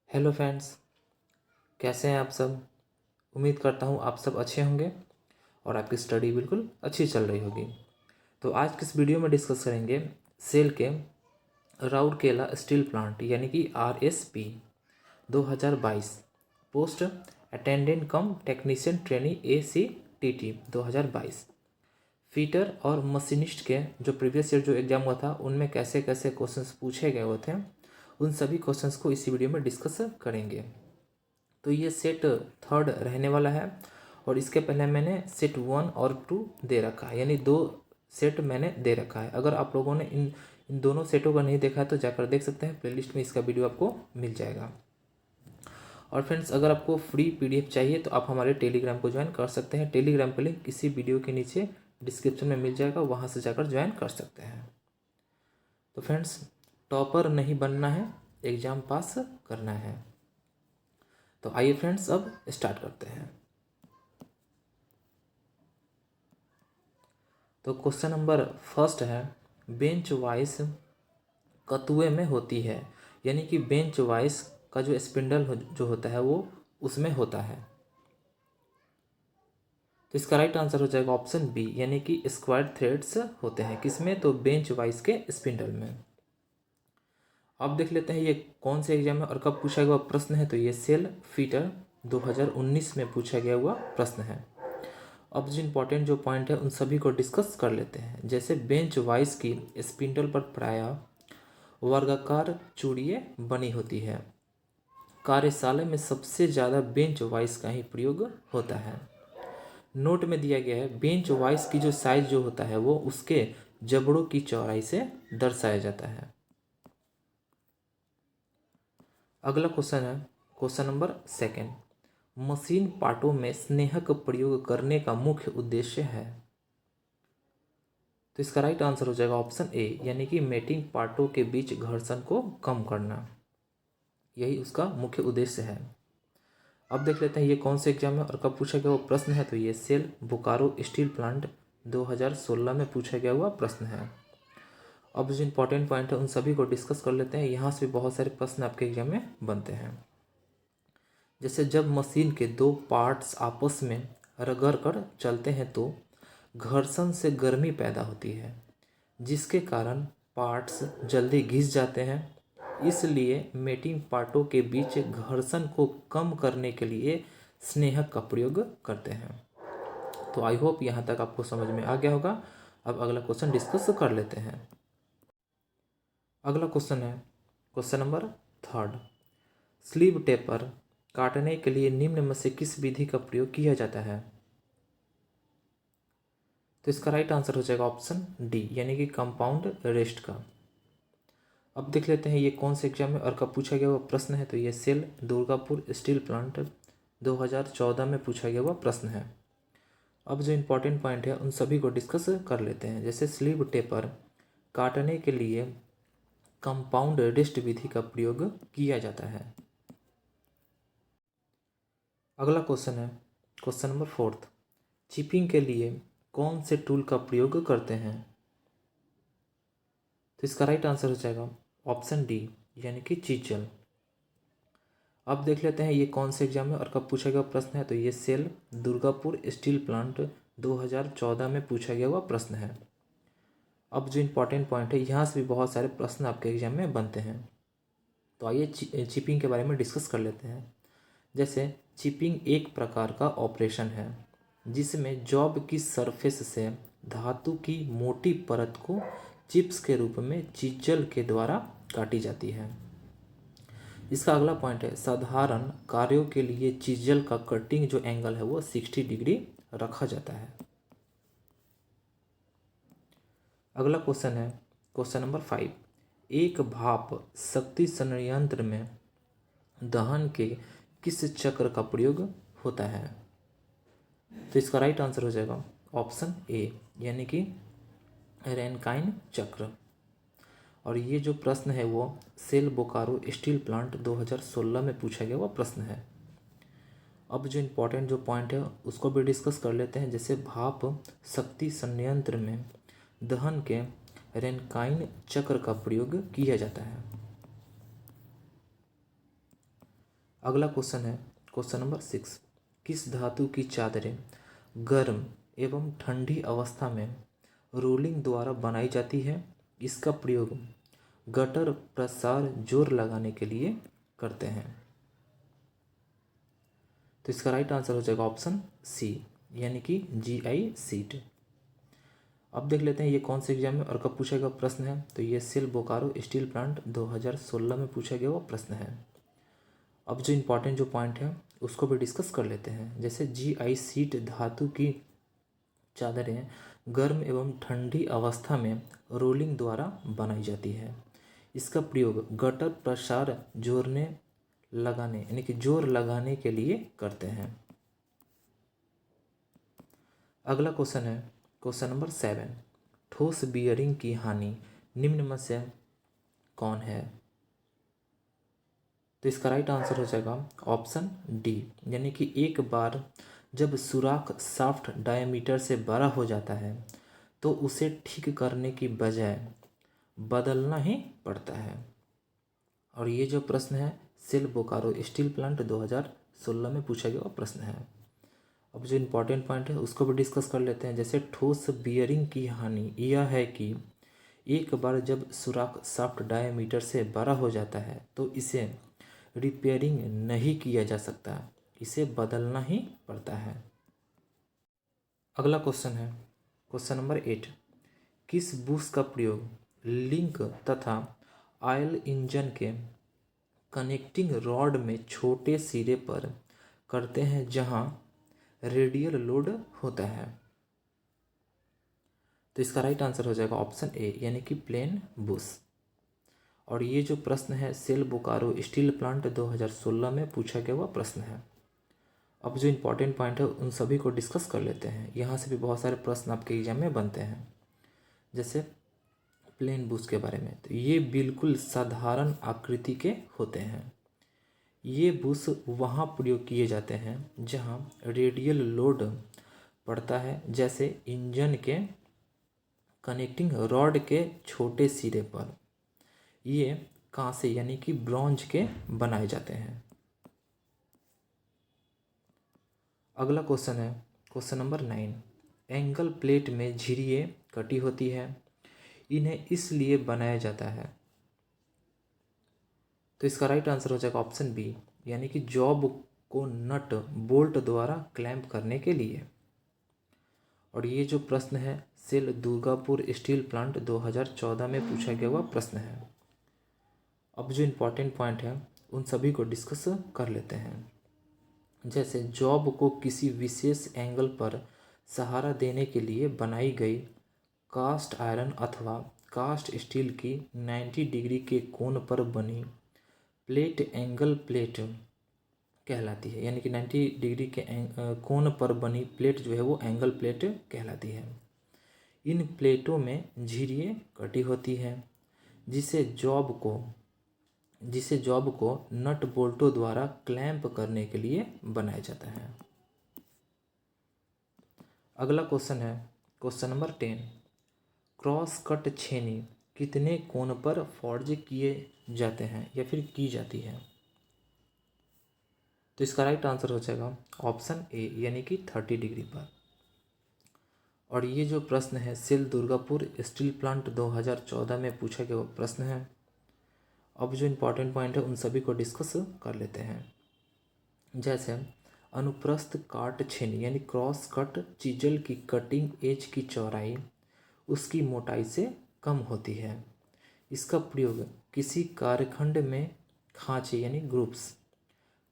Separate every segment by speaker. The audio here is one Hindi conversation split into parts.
Speaker 1: हेलो फ्रेंड्स, कैसे हैं आप सब। उम्मीद करता हूँ आप सब अच्छे होंगे और आपकी स्टडी बिल्कुल अच्छी चल रही होगी। तो आज किस वीडियो में डिस्कस करेंगे सेल के राउरकेला स्टील प्लांट यानी कि RSP 2022 पोस्ट अटेंडेंट कम टेक्नीशियन ट्रेनी ACTT 2022 फीटर और मशीनिस्ट के जो प्रीवियस ईयर जो एग्ज़ाम हुआ था उनमें कैसे कैसे क्वेश्चंस पूछे गए हुए थे, उन सभी क्वेश्चंस को इसी वीडियो में डिस्कस करेंगे। तो ये सेट थर्ड रहने वाला है और इसके पहले मैंने सेट 1 और 2 दे रखा है, यानी 2 सेट मैंने दे रखा है। अगर आप लोगों ने इन दोनों सेटों को नहीं देखा है तो जाकर देख सकते हैं, प्लेलिस्ट में इसका वीडियो आपको मिल जाएगा। और फ्रेंड्स, अगर आपको फ्री PDF चाहिए तो आप हमारे टेलीग्राम को ज्वाइन कर सकते हैं। टेलीग्राम का लिंक किसी वीडियो के नीचे डिस्क्रिप्शन में मिल जाएगा, वहाँ से जाकर ज्वाइन कर सकते हैं। तो फ्रेंड्स, टॉपर नहीं बनना है, एग्ज़ाम पास करना है। तो आइए फ्रेंड्स, अब स्टार्ट करते हैं। तो क्वेश्चन नंबर फर्स्ट है, बेंच वाइस कतुए में होती है, यानी कि बेंच वाइस का जो स्पिंडल जो होता है वो उसमें होता है। तो इसका राइट आंसर हो जाएगा ऑप्शन बी, यानी कि स्क्वायर थ्रेड्स होते हैं किसमें, तो बेंच वाइस के स्पिंडल में। अब देख लेते हैं ये कौन से एग्जाम में और कब पूछा गया प्रश्न है। तो ये सेल फीटर 2019 में पूछा गया हुआ प्रश्न है। अब जो इम्पोर्टेंट जो पॉइंट है उन सभी को डिस्कस कर लेते हैं। जैसे बेंच वाइस की स्पिंडल पर प्रायः वर्गाकार चूड़ियाँ बनी होती है। कार्यशाला में सबसे ज़्यादा बेंच वाइस का ही प्रयोग होता है। नोट में दिया गया है बेंच वाइस की जो साइज जो होता है वो उसके जबड़ों की चौड़ाई से दर्शाया जाता है। अगला क्वेश्चन है क्वेश्चन नंबर सेकंड, मशीन पार्टों में स्नेहक प्रयोग करने का मुख्य उद्देश्य है। तो इसका राइट आंसर हो जाएगा ऑप्शन ए, यानी कि मेटिंग पार्टों के बीच घर्षण को कम करना, यही उसका मुख्य उद्देश्य है। अब देख लेते हैं ये कौन से एग्जाम में और कब पूछा गया वो प्रश्न है। तो ये सेल बोकारो स्टील प्लांट 2016 में पूछा गया हुआ प्रश्न है। अब जो इंपॉर्टेंट पॉइंट है उन सभी को डिस्कस कर लेते हैं। यहाँ से भी बहुत सारे प्रश्न आपके एग्जाम में बनते हैं। जैसे जब मशीन के दो पार्ट्स आपस में रगड़ कर चलते हैं तो घर्षण से गर्मी पैदा होती है, जिसके कारण पार्ट्स जल्दी घिस जाते हैं। इसलिए मेटिंग पार्टों के बीच घर्षण को कम करने के लिए स्नेहक का प्रयोग करते हैं। तो आई होप यहाँ तक आपको समझ में आ गया होगा। अब अगला क्वेश्चन डिस्कस कर लेते हैं। अगला क्वेश्चन है question number third, sleeve taper काटने के लिए निम्न में से किस विधि का प्रयोग किया जाता है। तो इसका राइट आंसर हो जाएगा ऑप्शन डी, यानी कि कंपाउंड रेस्ट का। अब देख लेते हैं ये कौन से एग्जाम में और कब पूछा गया हुआ प्रश्न है। तो ये सेल दुर्गापुर स्टील प्लांट 2014 में पूछा गया हुआ प्रश्न है। अब जो इम्पोर्टेंट पॉइंट है उन सभी को डिस्कस कर लेते हैं। जैसे स्लीव टेपर काटने के लिए कंपाउंड रेस्ट विधि का प्रयोग किया जाता है। अगला क्वेश्चन है क्वेश्चन नंबर फोर्थ, चिपिंग के लिए कौन से टूल का प्रयोग करते हैं। तो इसका राइट आंसर हो जाएगा ऑप्शन डी, यानी कि चीचल। अब देख लेते हैं ये कौन से एग्जाम में और कब पूछा गया प्रश्न है। तो ये सेल दुर्गापुर स्टील प्लांट 2014 में पूछा गया हुआ प्रश्न है। अब जो इम्पोर्टेंट पॉइंट है यहाँ से भी बहुत सारे प्रश्न आपके एग्जाम में बनते हैं। तो आइए चिपिंग के बारे में डिस्कस कर लेते हैं। जैसे चिपिंग एक प्रकार का ऑपरेशन है जिसमें जॉब की सरफेस से धातु की मोटी परत को चिप्स के रूप में चीजल के द्वारा काटी जाती है। इसका अगला पॉइंट है साधारण कार्यों के लिए चीजल का कटिंग जो एंगल है वो 60 डिग्री रखा जाता है। अगला क्वेश्चन है क्वेश्चन नंबर 5, एक भाप शक्ति संयंत्र में दहन के किस चक्र का प्रयोग होता है। तो इसका राइट आंसर हो जाएगा ऑप्शन ए, यानी कि रैनकाइन चक्र। और ये जो प्रश्न है वो सेल बोकारो स्टील प्लांट 2016 में पूछा गया हुआ प्रश्न है। अब जो इम्पोर्टेंट जो पॉइंट है उसको भी डिस्कस कर लेते हैं। जैसे भाप शक्ति संयंत्र में दहन के रैनकाइन चक्र का प्रयोग किया जाता है। अगला क्वेश्चन है क्वेश्चन नंबर 6। किस धातु की चादरें गर्म एवं ठंडी अवस्था में रोलिंग द्वारा बनाई जाती है? इसका प्रयोग गटर प्रसार जोर लगाने के लिए करते हैं। तो इसका राइट आंसर हो जाएगा ऑप्शन सी, यानी कि GI सीट। अब देख लेते हैं ये कौन से एग्जाम में और कब पूछा गया प्रश्न है। तो ये सेल बोकारो स्टील प्लांट 2016 में पूछा गया वो प्रश्न है। अब जो इम्पोर्टेंट जो पॉइंट है उसको भी डिस्कस कर लेते हैं। जैसे GI सीट धातु की चादरें गर्म एवं ठंडी अवस्था में रोलिंग द्वारा बनाई जाती है। इसका प्रयोग गटर प्रसार जोड़ने लगाने यानी कि जोर लगाने के लिए करते हैं। अगला क्वेश्चन है क्वेश्चन नंबर 7। ठोस बियरिंग की हानि निम्न में से कौन है? तो इसका राइट आंसर हो जाएगा ऑप्शन डी, यानी कि एक बार जब सुराख शाफ्ट डायमीटर से बड़ा हो जाता है तो उसे ठीक करने की बजाय बदलना ही पड़ता है। और ये जो प्रश्न है सेल बोकारो स्टील प्लांट 2016 में पूछा गया प्रश्न है। अब जो इम्पोर्टेंट पॉइंट है उसको भी डिस्कस कर लेते हैं। जैसे ठोस बियरिंग की हानि यह है कि एक बार जब सुराख शाफ्ट डायमीटर से बड़ा हो जाता है तो इसे रिपेयरिंग नहीं किया जा सकता, इसे बदलना ही पड़ता है। अगला क्वेश्चन है क्वेश्चन नंबर 8। किस बुश का प्रयोग लिंक तथा ऑयल इंजन के कनेक्टिंग रॉड में छोटे सिरे पर करते हैं जहां रेडियल लोड होता है? तो इसका राइट आंसर हो जाएगा ऑप्शन ए, यानी कि प्लेन बुश। और ये जो प्रश्न है सेल बोकारो स्टील प्लांट 2016 में पूछा गया हुआ प्रश्न है। अब जो इम्पोर्टेंट पॉइंट है उन सभी को डिस्कस कर लेते हैं। यहाँ से भी बहुत सारे प्रश्न आपके एग्जाम में बनते हैं। जैसे प्लेन बुश के बारे में, तो ये बिल्कुल साधारण आकृति के होते हैं। ये बुश वहाँ प्रयोग किए जाते हैं जहाँ रेडियल लोड पड़ता है, जैसे इंजन के कनेक्टिंग रॉड के छोटे सिरे पर। ये कांसे यानी कि ब्रॉन्ज के बनाए जाते हैं। अगला क्वेश्चन है क्वेश्चन नंबर 9। एंगल प्लेट में झिरियाँ कटी होती है, इन्हें इसलिए बनाया जाता है। तो इसका राइट आंसर हो जाएगा ऑप्शन बी, यानी कि जॉब को नट बोल्ट द्वारा क्लैंप करने के लिए। और ये जो प्रश्न है सेल दुर्गापुर स्टील प्लांट 2014 में पूछा गया हुआ प्रश्न है। अब जो इम्पोर्टेंट पॉइंट है उन सभी को डिस्कस कर लेते हैं। जैसे जॉब को किसी विशेष एंगल पर सहारा देने के लिए बनाई गई कास्ट आयरन अथवा कास्ट स्टील की 90 डिग्री के कोण पर बनी प्लेट एंगल प्लेट कहलाती है, यानी कि 90 डिग्री के कोण पर बनी प्लेट जो है वो एंगल प्लेट कहलाती है। इन प्लेटों में झिरियाँ कटी होती हैं जिसे जॉब को नट बोल्टों द्वारा क्लैंप करने के लिए बनाया जाता है। अगला क्वेश्चन है क्वेश्चन नंबर 10। क्रॉस कट छेनी कितने कोण पर फॉर्ज किए जाते हैं या फिर की जाती है? तो इसका राइट आंसर हो जाएगा ऑप्शन ए, यानी कि 30 डिग्री पर। और ये जो प्रश्न है सेल दुर्गापुर स्टील प्लांट 2014 में पूछा गया प्रश्न है। अब जो इम्पोर्टेंट पॉइंट है उन सभी को डिस्कस कर लेते हैं। जैसे अनुप्रस्थ काट छेनी यानी क्रॉस कट चीजल की कटिंग एज की चौड़ाई उसकी मोटाई से कम होती है। इसका प्रयोग किसी कार्यखंड में खांचे यानी ग्रुप्स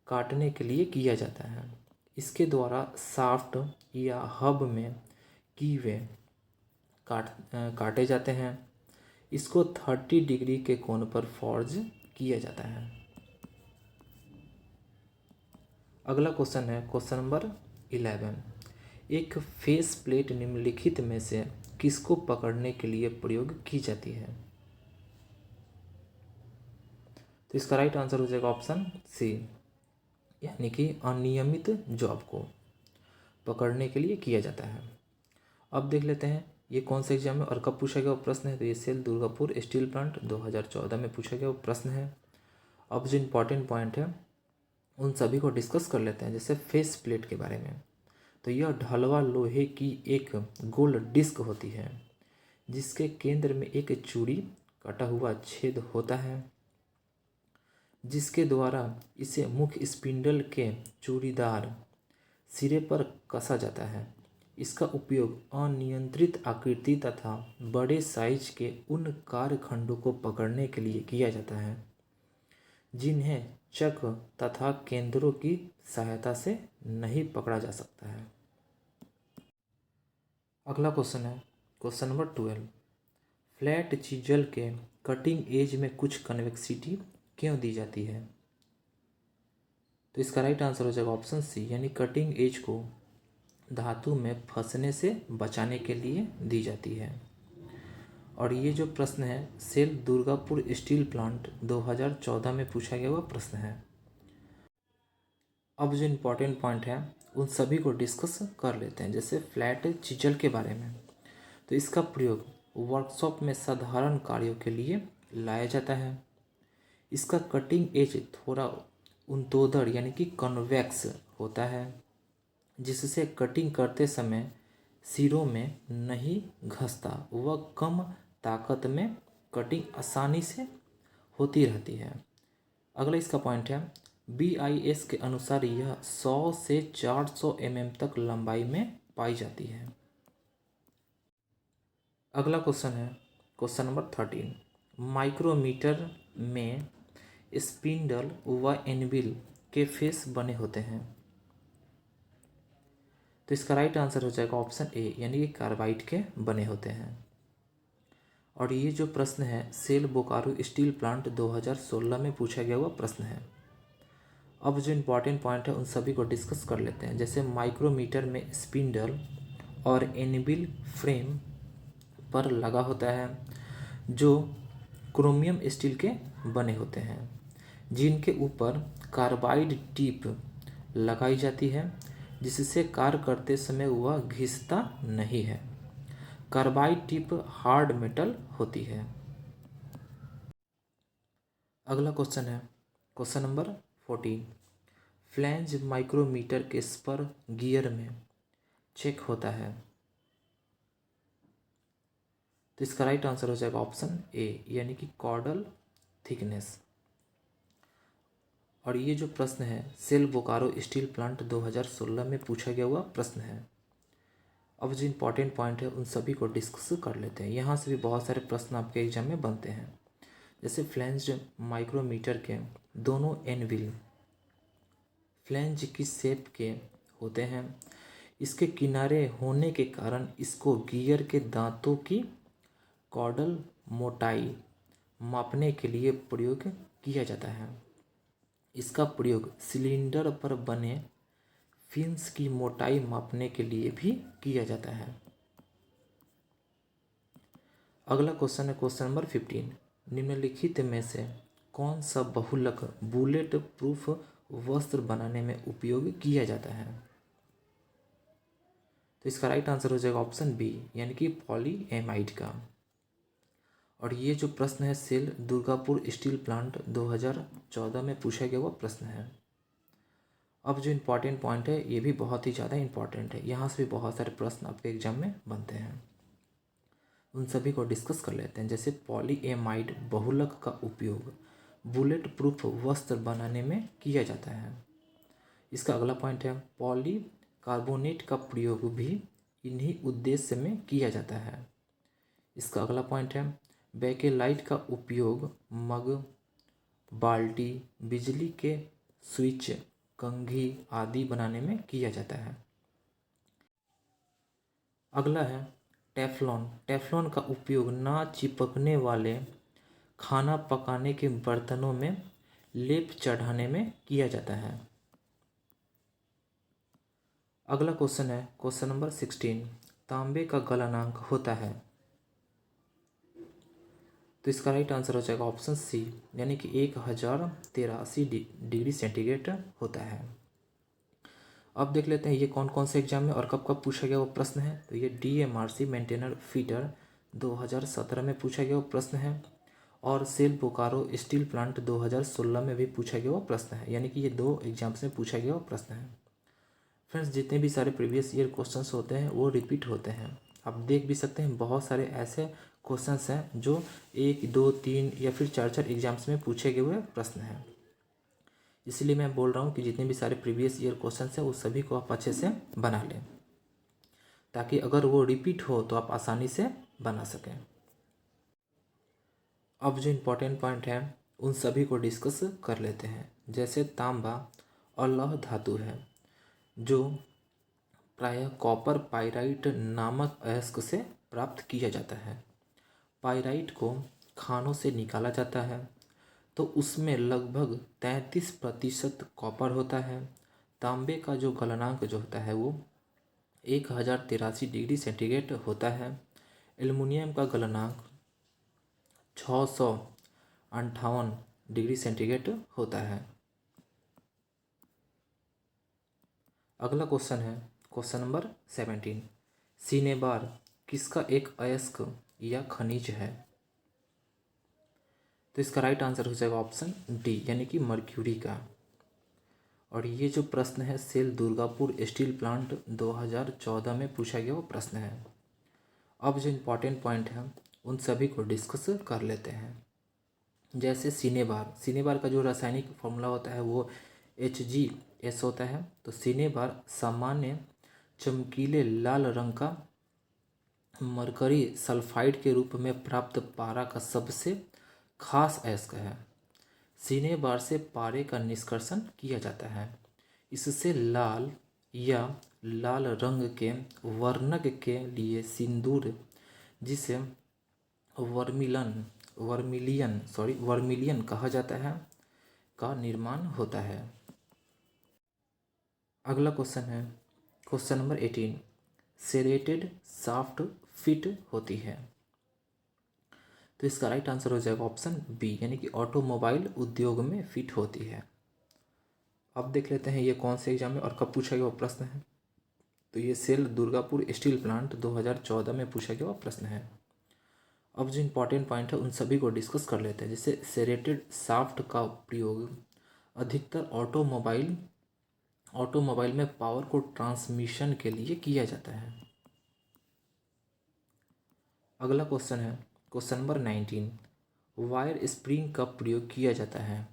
Speaker 1: काटने के लिए किया जाता है। इसके द्वारा शाफ्ट या हब में कीवे काटे जाते हैं। इसको 30 डिग्री के कोण पर फॉर्ज किया जाता है। अगला क्वेश्चन है क्वेश्चन नंबर 11। एक फेस प्लेट निम्नलिखित में से किसको पकड़ने के लिए प्रयोग की जाती है? तो इसका राइट आंसर हो जाएगा ऑप्शन सी, यानी कि अनियमित जॉब को पकड़ने के लिए किया जाता है। अब देख लेते हैं ये कौन सा एग्जाम है और कब पूछा गया वो प्रश्न है। तो ये सेल दुर्गापुर स्टील प्लांट 2014 में पूछा गया वो प्रश्न है। अब जो इम्पोर्टेंट पॉइंट है उन सभी को डिस्कस कर लेते हैं। जैसे फेस प्लेट के बारे में, तो यह ढलवा लोहे की एक गोल डिस्क होती है जिसके केंद्र में एक चूड़ी कटा हुआ छेद होता है, जिसके द्वारा इसे मुख्य स्पिंडल के चूड़ीदार सिरे पर कसा जाता है। इसका उपयोग अनियंत्रित आकृति तथा बड़े साइज के उन कारखंडों को पकड़ने के लिए किया जाता है जिन्हें चक तथा केंद्रों की सहायता से नहीं पकड़ा जा सकता है। अगला क्वेश्चन है क्वेश्चन नंबर 12। फ्लैट चीजल के कटिंग एज में कुछ कन्वेक्सिटी क्यों दी जाती है? तो इसका राइट आंसर हो जाएगा ऑप्शन सी, यानी कटिंग एज को धातु में फंसने से बचाने के लिए दी जाती है। और ये जो प्रश्न है सेल दुर्गापुर स्टील प्लांट 2014 में पूछा गया हुआ प्रश्न है। अब जो इम्पोर्टेंट पॉइंट है उन सभी को डिस्कस कर लेते हैं। जैसे फ्लैट चीजल के बारे में, तो इसका प्रयोग वर्कशॉप में साधारण कार्यों के लिए लाया जाता है। इसका कटिंग एज थोड़ा उन्तोदर यानी कि कन्वेक्स होता है, जिससे कटिंग करते समय सिरों में नहीं घसता। वह कम ताकत में कटिंग आसानी से होती रहती है। अगला इसका पॉइंट है BIS के अनुसार यह 100 से 400 mm तक लंबाई में पाई जाती है। अगला क्वेश्चन है क्वेश्चन नंबर 13। माइक्रोमीटर में स्पिंडल व एनविल के फेस बने होते हैं। तो इसका राइट आंसर हो जाएगा ऑप्शन ए, यानी कि कार्बाइड के बने होते हैं। और ये जो प्रश्न है सेल बोकारो स्टील प्लांट 2016 में पूछा गया हुआ प्रश्न है। अब जो इम्पोर्टेंट पॉइंट है उन सभी को डिस्कस कर लेते हैं। जैसे माइक्रोमीटर में स्पिंडल और एनविल फ्रेम पर लगा होता है जो क्रोमियम स्टील के बने होते हैं, जिनके ऊपर कार्बाइड टिप लगाई जाती है जिससे कार्य करते समय वह घिसता नहीं है। कार्बाइड टिप हार्ड मेटल होती है। अगला क्वेश्चन है क्वेश्चन नंबर 14। फ्लैंज माइक्रोमीटर के स्पर गियर में चेक होता है। तो इसका राइट आंसर हो जाएगा ऑप्शन ए, यानी कि कॉर्डल थिकनेस। और ये जो प्रश्न है सेल बोकारो स्टील प्लांट 2016 में पूछा गया हुआ प्रश्न है। अब जो इम्पोर्टेंट पॉइंट है उन सभी को डिस्कस कर लेते हैं। यहाँ से भी बहुत सारे प्रश्न आपके एग्जाम में बनते हैं। जैसे फ्लैंज माइक्रोमीटर के दोनों एनविल फ्लैंज की शेप के होते हैं। इसके किनारे होने के कारण इसको गियर के दांतों की कॉर्डल मोटाई मापने के लिए प्रयोग किया जाता है। इसका प्रयोग सिलेंडर पर बने फिन्स की मोटाई मापने के लिए भी किया जाता है। अगला क्वेश्चन है क्वेश्चन नंबर 15। निम्नलिखित में से कौन सा बहुलक बुलेट प्रूफ वस्त्र बनाने में उपयोग किया जाता है? तो इसका राइट आंसर हो जाएगा ऑप्शन बी, यानी कि पॉलीएमाइड का। और ये जो प्रश्न है सेल दुर्गापुर स्टील प्लांट 2014 में पूछा गया हुआ प्रश्न है। अब जो इम्पोर्टेंट पॉइंट है ये भी बहुत ही ज़्यादा इम्पोर्टेंट है। यहाँ से भी बहुत सारे प्रश्न आपके एग्जाम में बनते हैं। उन सभी को डिस्कस कर लेते हैं। जैसे पॉलीएमाइड बहुलक का उपयोग बुलेट प्रूफ वस्त्र बनाने में किया जाता है। इसका अगला पॉइंट है पॉलीकार्बोनेट का प्रयोग भी इन्हीं उद्देश्य में किया जाता है। इसका अगला पॉइंट है बेकेलाइट का उपयोग मग, बाल्टी, बिजली के स्विच, कंघी आदि बनाने में किया जाता है। अगला है टेफ्लॉन। टेफ्लॉन का उपयोग ना चिपकने वाले खाना पकाने के बर्तनों में लेप चढ़ाने में किया जाता है। अगला क्वेश्चन है क्वेश्चन नंबर 16। तांबे का गलनांक होता है। तो इसका राइट आंसर हो जाएगा ऑप्शन सी, यानी कि 1083 डिग्री सेंटीग्रेड होता है। अब देख लेते हैं ये कौन कौन से एग्जाम में और कब कब पूछा गया वो प्रश्न है। तो ये DMRC मेंटेनर फीटर 2017 में पूछा गया वो प्रश्न है। और सेल बोकारो स्टील प्लांट 2016 में भी पूछा गया हुआ प्रश्न है, यानी कि ये 2 एग्जाम्स में पूछा गया हुआ प्रश्न है। फ्रेंड्स, जितने भी सारे प्रीवियस ईयर क्वेश्चंस होते हैं वो रिपीट होते हैं। आप देख भी सकते हैं बहुत सारे ऐसे क्वेश्चंस हैं जो 1, 2, 3 या फिर 4 एग्जाम्स में पूछे गए हुए प्रश्न हैं। इसलिए मैं बोल रहा हूँ कि जितने भी सारे प्रीवियस ईयर क्वेश्चंस हैं वो सभी को आप अच्छे से बना लें, ताकि अगर वो रिपीट हो तो आप आसानी से बना सकें। अब जो इम्पोर्टेंट पॉइंट है उन सभी को डिस्कस कर लेते हैं। जैसे तांबा और लौह धातु है जो प्रायः कॉपर पाइराइट नामक अयस्क से प्राप्त किया जाता है। पाइराइट को खानों से निकाला जाता है तो उसमें लगभग 33% कॉपर होता है। तांबे का जो गलनांक जो होता है वो 1083 डिग्री सेंटीग्रेड होता है। एल्युमिनियम का गलनांक 658 डिग्री सेंटीग्रेड होता है। अगला क्वेश्चन है क्वेश्चन नंबर 17। सिनेबार किसका एक अयस्क या खनिज है? तो इसका राइट आंसर हो जाएगा ऑप्शन डी, यानी कि मर्क्यूरी का। और ये जो प्रश्न है सेल दुर्गापुर स्टील प्लांट 2014 में पूछा गया वो प्रश्न है। अब जो इम्पोर्टेंट पॉइंट है उन सभी को डिस्कस कर लेते हैं। जैसे सिनेबार का जो रासायनिक फॉर्मूला होता है वो HgS होता है। तो सिनेबार सामान्य चमकीले लाल रंग का मरकरी सल्फाइड के रूप में प्राप्त पारा का सबसे खास अयस्क है। सिनेबार से पारे का निष्कर्षण किया जाता है। इससे लाल या लाल रंग के वर्णक के लिए सिंदूर, जिसे वर्मिलियन कहा जाता है, का निर्माण होता है। अगला क्वेश्चन है question number 18। Serrated shaft fit होती है? तो इसका राइट आंसर हो जाएगा ऑप्शन बी, यानी कि ऑटोमोबाइल उद्योग में फिट होती है। अब देख लेते हैं ये कौन से एग्जाम में और कब पूछा गया वो प्रश्न है। तो ये सेल दुर्गापुर स्टील प्लांट 2014 में पूछा गया वो प्रश्न है। अब जो इम्पोर्टेंट पॉइंट है उन सभी को डिस्कस कर लेते हैं। जैसे सेरेटेड शाफ्ट का प्रयोग अधिकतर ऑटोमोबाइल में पावर को ट्रांसमिशन के लिए किया जाता है। अगला क्वेश्चन है क्वेश्चन नंबर 19। वायर स्प्रिंग का प्रयोग किया जाता है?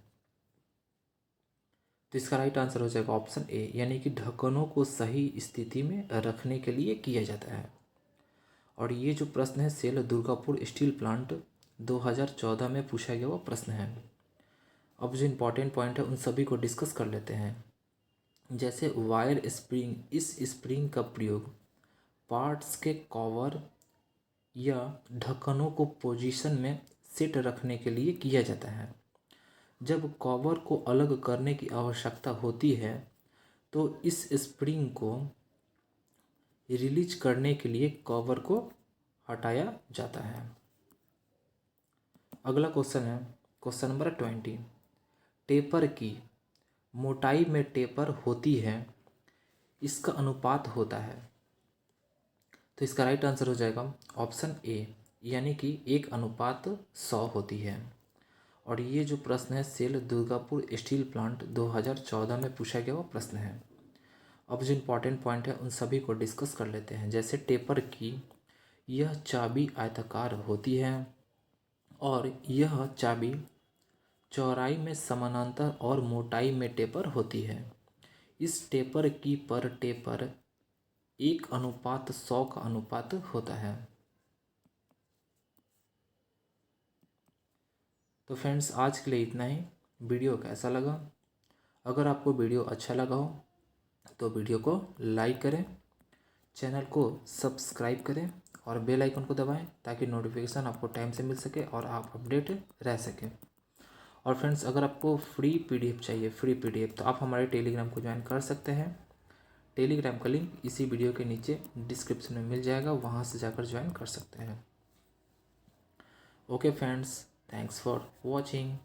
Speaker 1: तो इसका राइट आंसर हो जाएगा ऑप्शन ए, यानी कि ढक्कनों को सही स्थिति में रखने के लिए किया जाता है। और ये जो प्रश्न है सेल दुर्गापुर स्टील प्लांट 2014 में पूछा गया वो प्रश्न है। अब जो इम्पोर्टेंट पॉइंट है उन सभी को डिस्कस कर लेते हैं। जैसे वायर स्प्रिंग, इस स्प्रिंग का प्रयोग पार्ट्स के कवर या ढक्कनों को पोजीशन में सेट रखने के लिए किया जाता है। जब कवर को अलग करने की आवश्यकता होती है तो इस स्प्रिंग को रिलीज करने के लिए कवर को हटाया जाता है। अगला क्वेश्चन है क्वेश्चन नंबर 20। टेपर की मोटाई में टेपर होती है, इसका अनुपात होता है? तो इसका राइट आंसर हो जाएगा ऑप्शन ए, यानी कि 1:100 होती है। और ये जो प्रश्न है सेल दुर्गापुर स्टील प्लांट 2014 में पूछा गया वो प्रश्न है। अब जो इम्पोर्टेंट पॉइंट है उन सभी को डिस्कस कर लेते हैं। जैसे टेपर की यह चाबी आयताकार होती है और यह चाबी चौड़ाई में समानांतर और मोटाई में टेपर होती है। इस टेपर की पर टेपर 1:100 का अनुपात होता है। तो फ्रेंड्स, आज के लिए इतना ही। वीडियो कैसा लगा? अगर आपको वीडियो अच्छा लगा हो तो वीडियो को लाइक करें, चैनल को सब्सक्राइब करें और बेल आइकन को दबाएं ताकि नोटिफिकेशन आपको टाइम से मिल सके और आप अपडेट रह सकें। और फ्रेंड्स, अगर आपको फ्री पीडीएफ चाहिए, तो आप हमारे टेलीग्राम को ज्वाइन कर सकते हैं। टेलीग्राम का लिंक इसी वीडियो के नीचे डिस्क्रिप्शन में मिल जाएगा, वहाँ से जाकर ज्वाइन कर सकते हैं। Okay friends, thanks for watching.